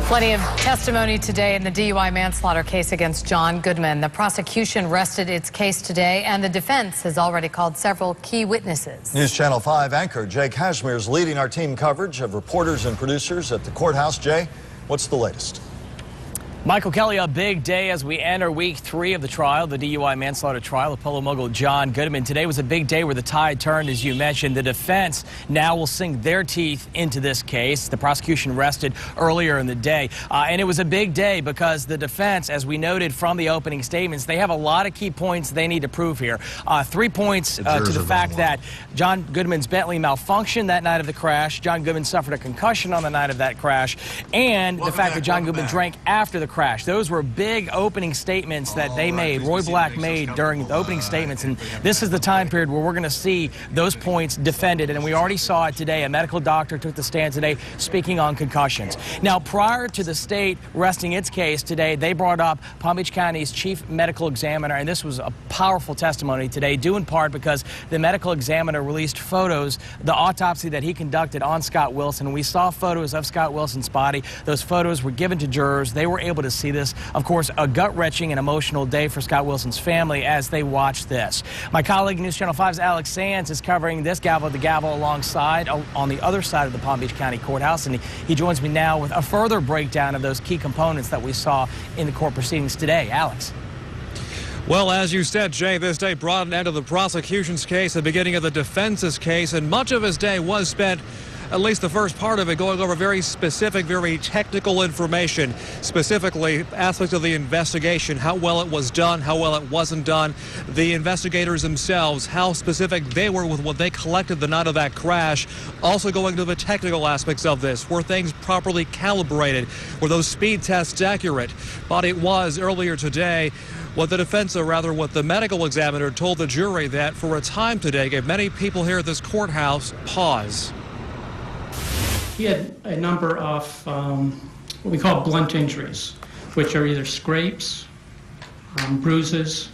Plenty of testimony today in the DUI manslaughter case against John Goodman. The prosecution rested its case today, and the defense has already called several key witnesses. News Channel 5 anchor Jay Cashmere is leading our team coverage of reporters and producers at the courthouse. Jay, what's the latest? Michael Kelly, a big day as we enter week 3 of the trial, the DUI manslaughter trial of polo mogul John Goodman. Today was a big day where the tide turned, as you mentioned. The defense now will sink their teeth into this case. The prosecution rested earlier in the day, and it was a big day because the defense, as we noted from the opening statements, they have a lot of key points they need to prove here. 3 points to the fact that John Goodman's Bentley malfunctioned that night of the crash. John Goodman suffered a concussion on the night of that crash, and the fact that John Goodman drank after the crash. Those were big opening statements that they made, Roy Black made during the opening statements, and this is the time period where we're going to see those points defended, and we already saw it today. A medical doctor took the stand today speaking on concussions. Now, prior to the state resting its case today, they brought up Palm Beach County's chief medical examiner, and this was a powerful testimony today, due in part because the medical examiner released photos, the autopsy that he conducted on Scott Wilson. We saw photos of Scott Wilson's body. Those photos were given to jurors. They were able to see this. Of course, a gut-wrenching and emotional day for Scott Wilson's family as they watch this. My colleague, News Channel 5's Alex Sands, is covering this gavel to gavel alongside on the other side of the Palm Beach County Courthouse, and he joins me now with a further breakdown of those key components that we saw in the court proceedings today. Alex. Well, as you said, Jay, this day brought an end to the prosecution's case, the beginning of the defense's case, and much of his day was spent, at least the first part of it, going over very specific, very technical information, specifically aspects of the investigation, how well it was done, how well it wasn't done, the investigators themselves, how specific they were with what they collected the night of that crash, also going to the technical aspects of this. Were things properly calibrated? Were those speed tests accurate? But it was earlier today what the defense, or rather what the medical examiner told the jury, that for a time today gave many people here at this courthouse pause. He had a number of what we call blunt injuries, which are either scrapes, bruises,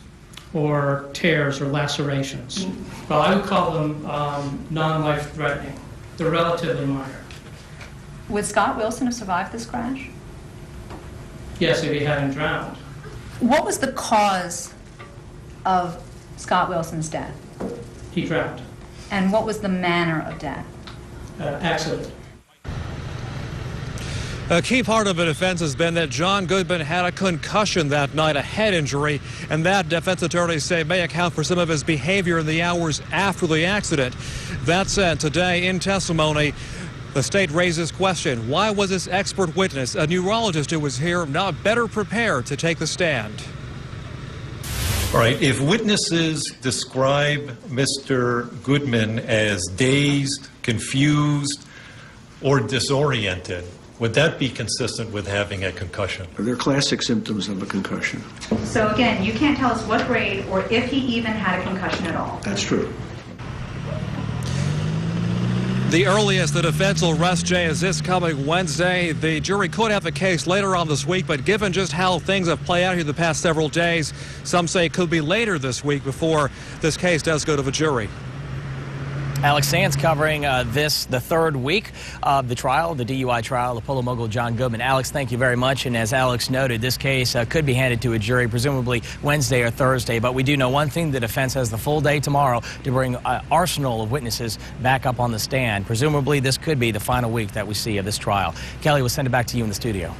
or tears or lacerations. Well, I would call them non-life-threatening. They're relatively minor. Would Scott Wilson have survived this crash? Yes, if he hadn't drowned. What was the cause of Scott Wilson's death? He drowned. And what was the manner of death? Accident. A key part of the defense has been that John Goodman had a concussion that night, a head injury, and that, defense attorneys say, may account for some of his behavior in the hours after the accident. That said, today in testimony, the state raises question: why was this expert witness, a neurologist who was here, not better prepared to take the stand? All right, if witnesses describe Mr. Goodman as dazed, confused, or disoriented, would that be consistent with having a concussion? They're classic symptoms of a concussion. So again, you can't tell us what grade or if he even had a concussion at all. That's true. The earliest the defense will rest, Jay, is this coming Wednesday. The jury could have a case later on this week, but given just how things have played out here the past several days, some say it could be later this week before this case does go to the jury. Alex Sands covering the third week of the trial, the DUI trial of polo mogul John Goodman. Alex, thank you very much. And as Alex noted, this case could be handed to a jury, presumably Wednesday or Thursday. But we do know one thing: the defense has the full day tomorrow to bring an arsenal of witnesses back up on the stand. Presumably, this could be the final week that we see of this trial. Kelly, we'll send it back to you in the studio.